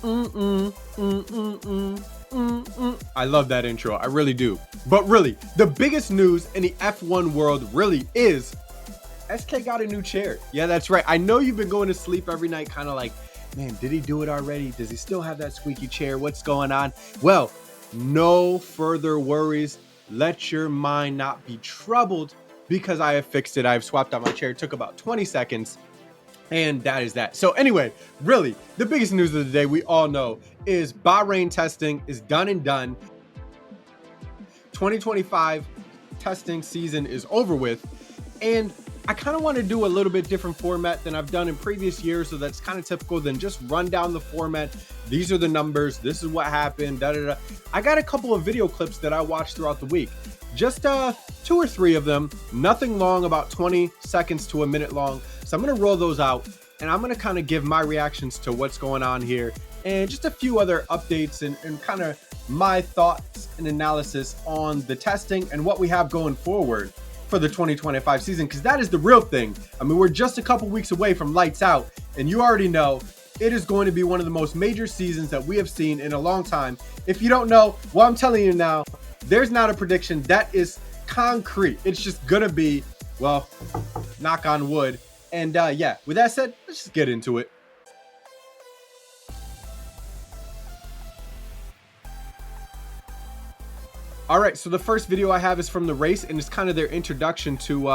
Mm-mm, mm-mm, mm-mm. I love that intro. I really do. But really, the biggest news in the F1 world really is SK got a new chair. Yeah, that's right. I know you've been going to sleep every night kind of like, man, did he do it already? Does he still have that squeaky chair? What's going on? Well, no further worries. Let your mind not be troubled because I have fixed it. I've swapped out my chair. It took about 20 seconds. And that is that. So anyway, really, the biggest news of the day, we all know, is Bahrain testing is done and done. 2025 testing season is over with. And I kind of want to do a little bit different format than I've done in previous years. So that's kind of typical than just run down the format. These are the numbers. This is what happened. Da, da, da. I got a couple of video clips that I watched throughout the week. Just 2 or 3 of them. Nothing long, about 20 seconds to a minute long. So I'm going to roll those out and I'm going to kind of give my reactions to what's going on here and just a few other updates and kind of my thoughts and analysis on the testing and what we have going forward for the 2025 season, because that is the real thing. I mean, we're just a couple weeks away from lights out, and you already know it is going to be one of the most major seasons that we have seen in a long time. If you don't know, well, I'm telling you now, there's not a prediction. That is concrete. It's just going to be, well, knock on wood. And yeah, with that said, let's just get into it. All right, so the first video I have is from the race, and it's kind of their introduction to,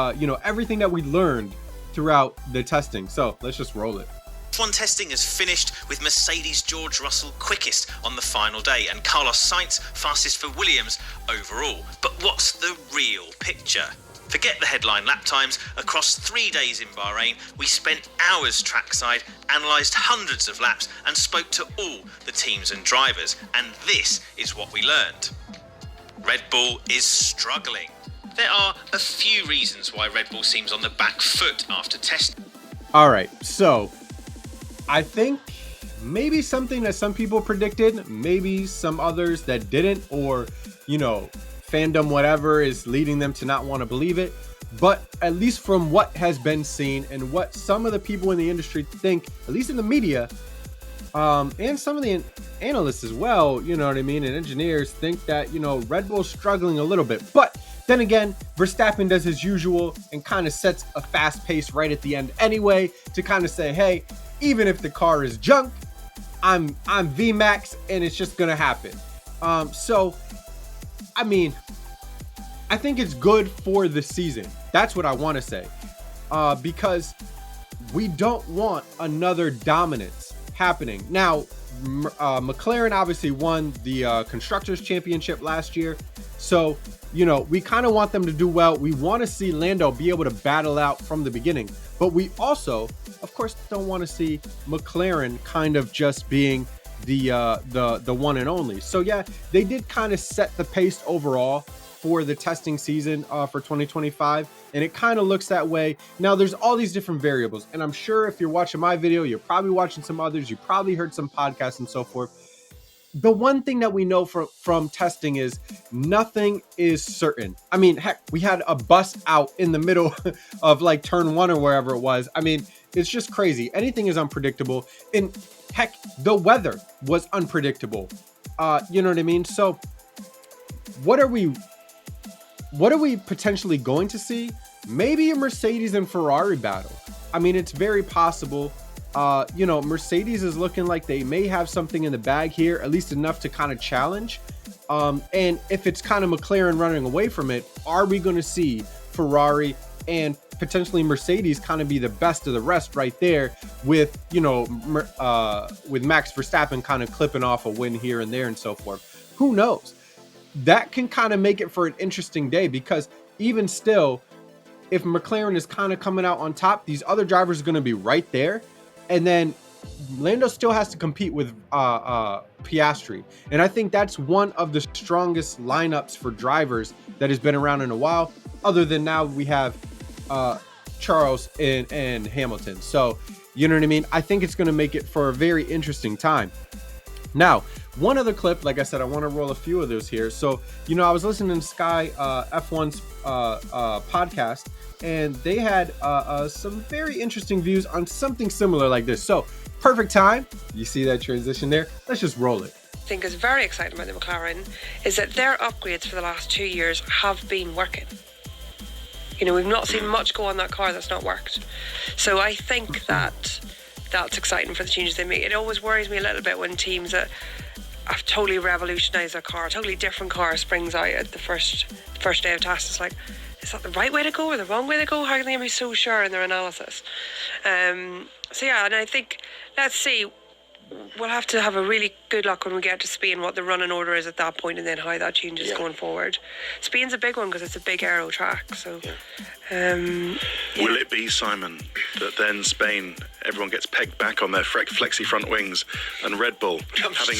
everything that we learned throughout the testing. So let's just roll it. F1 testing has finished with Mercedes' George Russell quickest on the final day and Carlos Sainz fastest for Williams overall. But what's the real picture? Forget the headline lap times. Across 3 days in Bahrain, we spent hours trackside, analysed hundreds of laps and spoke to all the teams and drivers. And this is what we learned. Red Bull is struggling. There are a few reasons why Red Bull seems on the back foot after testing. All right, so I think maybe something that some people predicted, maybe some others that didn't, or, fandom whatever is leading them to not want to believe it. But at least from what has been seen and what some of the people in the industry think, at least in the media, and some of the analysts as well, you know what I mean, and engineers think that, Red Bull's struggling a little bit. But then again, Verstappen does his usual and kind of sets a fast pace right at the end anyway to kind of say, hey, even if the car is junk, I'm VMAX and it's just gonna happen. So I mean, I think it's good for the season. That's what I want to say, because we don't want another dominance happening. Now, McLaren obviously won the Constructors' Championship last year. So, we kind of want them to do well. We want to see Lando be able to battle out from the beginning. But we also, of course, don't want to see McLaren kind of just being the one and only. So yeah, they did kind of set the pace overall for the testing season for 2025, and it kind of looks that way. Now there's all these different variables, and I'm sure if you're watching my video, you're probably watching some others, you probably heard some podcasts and so forth. The one thing that we know from testing is nothing is certain. I mean, heck, we had a bus out in the middle of like turn 1 or wherever it was. I mean, it's just crazy. Anything is unpredictable. And heck, the weather was unpredictable. You know what I mean? So what are we potentially going to see? Maybe a Mercedes and Ferrari battle. I mean, it's very possible. Mercedes is looking like they may have something in the bag here, at least enough to kind of challenge. And if it's kind of McLaren running away from it, are we going to see Ferrari and potentially Mercedes kind of be the best of the rest right there with, with Max Verstappen kind of clipping off a win here and there and so forth? Who knows? That can kind of make it for an interesting day, because even still, if McLaren is kind of coming out on top, these other drivers are going to be right there. And then Lando still has to compete with Piastri. And I think that's one of the strongest lineups for drivers that has been around in a while, other than now we have Charles and Hamilton. So, you know what I mean? I think it's going to make it for a very interesting time. Now, One other clip, like I said, I want to roll a few of those here. So, I was listening to Sky F1's podcast, and they had some very interesting views on something similar like this. So, perfect time. You see that transition there? Let's just roll it. I think is very exciting about the McLaren is that their upgrades for the last 2 years have been working. We've not seen much go on that car that's not worked. So I think that's exciting for the changes they make. It always worries me a little bit when teams that have totally revolutionised their car, a totally different car springs out at the first day of test. It's like, is that the right way to go or the wrong way to go? How can they be so sure in their analysis? And I think, let's see. We'll have to have a really good luck when we get to Spain, what the running order is at that point, and then how that changes going forward. Spain's a big one because it's a big aero track. So, Will it be, Simon, that then Spain, everyone gets pegged back on their flexi front wings, and Red Bull, having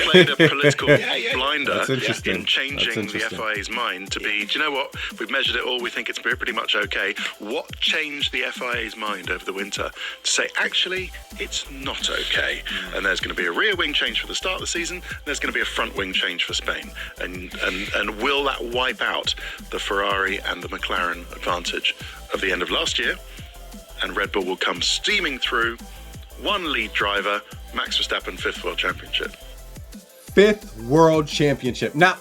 played a political blinder in changing the FIA's mind to be, do you know what? We've measured it all. We think it's pretty much okay. What changed the FIA's mind over the winter to say, actually, it's not okay? And there's going to be a rear wing change for the start of the season. There's going to be a front wing change for Spain. And will that wipe out the Ferrari and the McLaren advantage of the end of last year? And Red Bull will come steaming through. One lead driver, Max Verstappen, 5th World Championship. 5th World Championship. Now,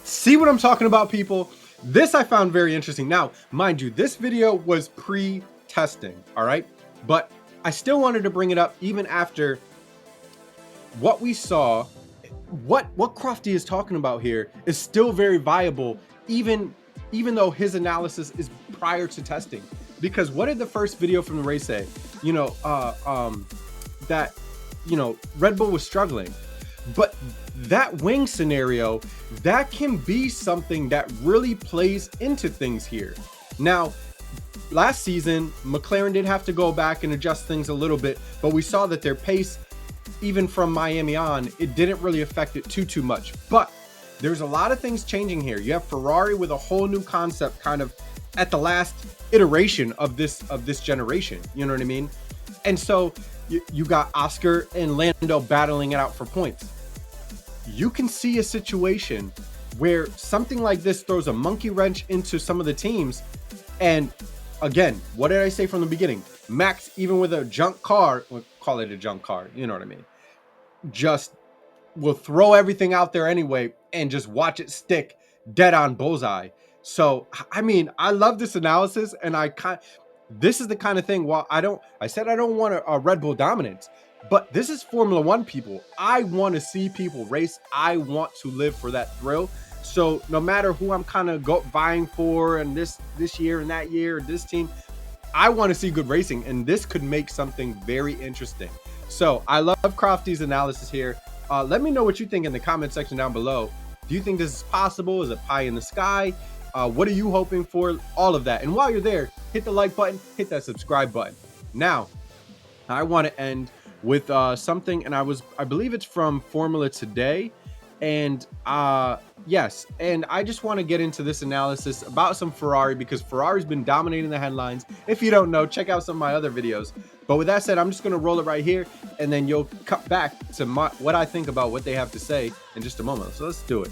see what I'm talking about, people? This I found very interesting. Now, mind you, this video was pre-testing, all right? But I still wanted to bring it up even after what we saw. What Crofty is talking about here is still very viable, even though his analysis is prior to testing. Because what did the first video from the race say? That Red Bull was struggling. But that wing scenario, that can be something that really plays into things here. Now, last season, McLaren did have to go back and adjust things a little bit, but we saw that their pace, even from Miami on, it didn't really affect it too much. But there's a lot of things changing here. You have Ferrari with a whole new concept kind of at the last iteration of this generation. You know what I mean? And so you got Oscar and Lando battling it out for points. You can see a situation where something like this throws a monkey wrench into some of the teams. And again, what did I say from the beginning? Max, even with a junk car, we'll call it a junk car, you know what I mean? Just will throw everything out there anyway and just watch it stick dead on bullseye. So, I mean, I love this analysis, and this is the kind of thing, while I said I don't want a Red Bull dominance, but this is Formula One, people. I want to see people race. I want to live for that thrill. So no matter who I'm kind of vying for, and this year and that year, this team, I want to see good racing, and this could make something very interesting. So I love Crofty's analysis here. Let me know what you think in the comment section down below. Do you think this is possible? Is it pie in the sky? What are you hoping for? All of that. And while you're there, hit the like button, hit that subscribe button. Now, I want to end with something, and I believe it's from Formula Today. And yes, and I just want to get into this analysis about some Ferrari, because Ferrari's been dominating the headlines. If you don't know, check out some of my other videos. But with that said, I'm just going to roll it right here, and then you'll cut back to what I think about what they have to say in just a moment. So let's do it.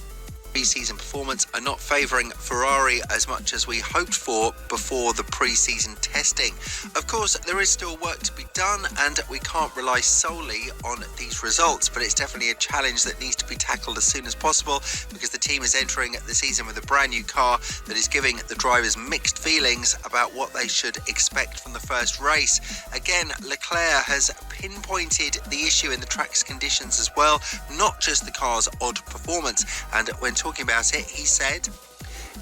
Pre-season performance are not favouring Ferrari as much as we hoped for before the pre-season testing. Of course, there is still work to be done, and we can't rely solely on these results, but it's definitely a challenge that needs to be tackled as soon as possible, because the team is entering the season with a brand new car that is giving the drivers mixed feelings about what they should expect from the first race. Again, Leclerc has pinpointed the issue in the track's conditions as well, not just the car's odd performance. And when talking about it, he said,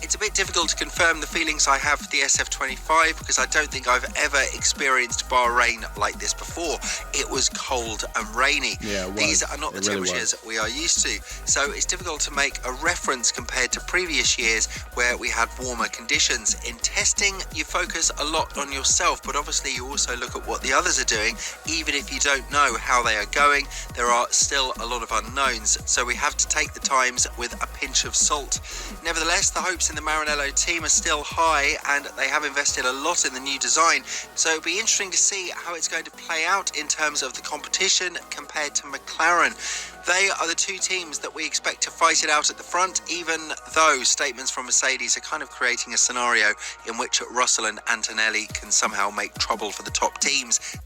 "It's a bit difficult to confirm the feelings I have for the SF25 because I don't think I've ever experienced Bahrain like this before. It was cold and rainy. These are not the temperatures we are used to. So it's difficult to make a reference compared to previous years where we had warmer conditions. In testing, you focus a lot on yourself, but obviously you also look at what the others are doing. Even if you don't know how they are going, there are still a lot of unknowns. So we have to take the times with a pinch of salt. Nevertheless, the hope hopes in the Maranello team are still high, and they have invested a lot in the new design. So it'll be interesting to see how it's going to play out in terms of the competition compared to McLaren. They are the two teams that we expect to fight it out at the front, even though statements from Mercedes are kind of creating a scenario in which Russell and Antonelli can somehow make trouble for the top teams.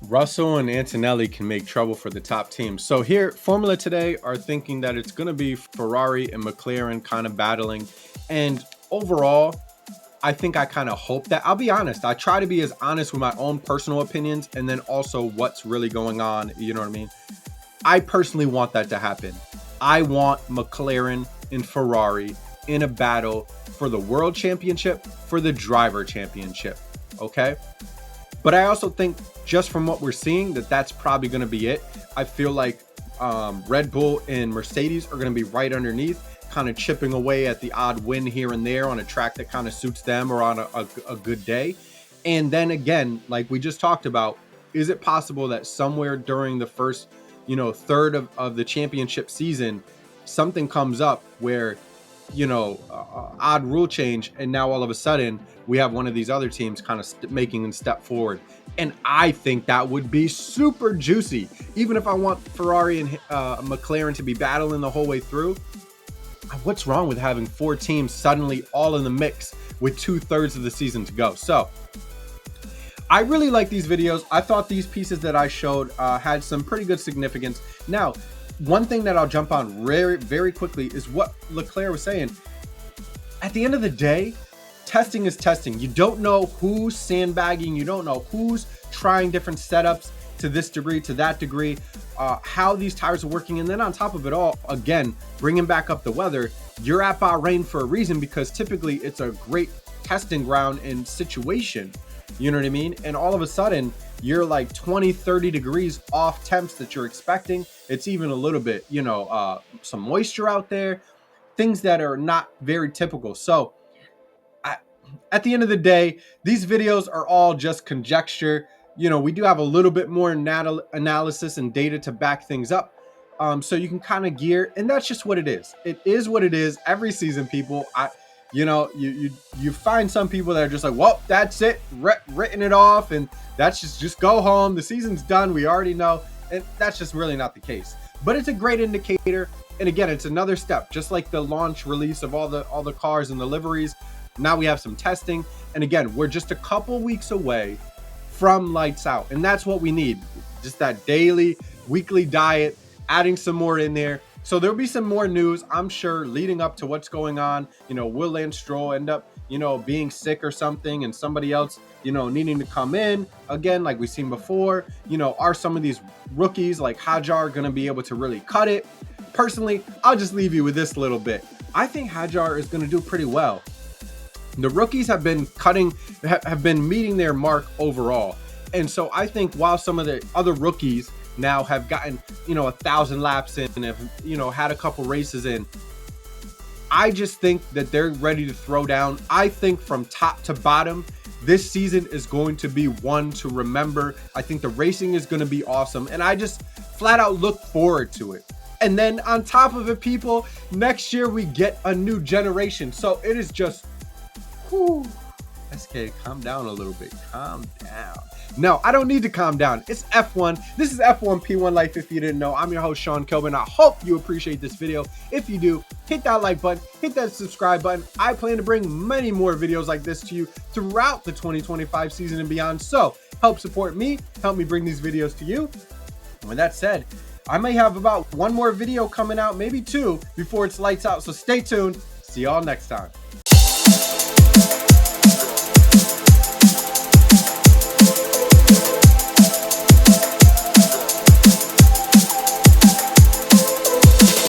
Russell and Antonelli can make trouble for the top teams. So here, Formula Today are thinking that it's going to be Ferrari and McLaren kind of battling. And overall, I think I kind of hope that. I'll be honest. I try to be as honest with my own personal opinions and then also what's really going on. You know what I mean? I personally want that to happen. I want McLaren and Ferrari in a battle for the World Championship, for the Driver Championship, okay? But I also think just from what we're seeing that that's probably going to be it. I feel like Red Bull and Mercedes are going to be right underneath, kind of chipping away at the odd win here and there on a track that kind of suits them or on a good day. And then again, like we just talked about, is it possible that somewhere during the first third of the championship season, something comes up where, odd rule change, and now all of a sudden we have one of these other teams kind of making a step forward. And I think that would be super juicy. Even if I want Ferrari and McLaren to be battling the whole way through, what's wrong with having 4 teams suddenly all in the mix with 2/3 of the season to go? So I really like these videos. I thought these pieces that I showed had some pretty good significance. Now, one thing that I'll jump on very, very quickly is what Leclerc was saying. At the end of the day, testing is testing. You don't know who's sandbagging. You don't know who's trying different setups to this degree, to that degree, how these tires are working. And then on top of it all, again, bringing back up the weather, you're at Bahrain for a reason, because typically it's a great testing ground and situation. You know what I mean? And all of a sudden, you're like 20, 30 degrees off temps that you're expecting. It's even a little bit, some moisture out there, things that are not very typical. So at the end of the day, these videos are all just conjecture. We do have a little bit more analysis and data to back things up. So you can kind of gear, and that's just what it is. It is what it is. Every season, people, you find some people that are just like, well, that's it, written it off, and that's just go home. The season's done. We already know. And that's just really not the case. But it's a great indicator. And again, it's another step, just like the launch release of all the cars and the liveries. Now we have some testing. And again, we're just a couple weeks away from lights out. And that's what we need. Just that daily, weekly diet, adding some more in there. So there'll be some more news, I'm sure, leading up to what's going on. Will Lance Stroll end up, being sick or something, and somebody else, needing to come in again, like we've seen before? Are some of these rookies like Hajar going to be able to really cut it? Personally, I'll just leave you with this little bit. I think Hajar is going to do pretty well. The rookies have been meeting their mark overall. And so I think while some of the other rookies now have gotten 1,000 laps in and have had a couple races in, I just think that they're ready to throw down. I think from top to bottom, this season is going to be one to remember. I think the racing is going to be awesome, and I just flat out look forward to it. And then on top of it, people, next year we get a new generation. So it is just, whew. SK, calm down a little bit. Calm down. No, I don't need to calm down. It's F1. This is F1 P1 Life. If you didn't know, I'm your host, Sean Kilburn. I hope you appreciate this video. If you do, hit that like button, hit that subscribe button. I plan to bring many more videos like this to you throughout the 2025 season and beyond. So help support me, help me bring these videos to you. And with that said, I may have about one more video coming out, maybe 2, before it's lights out. So stay tuned. See y'all next time.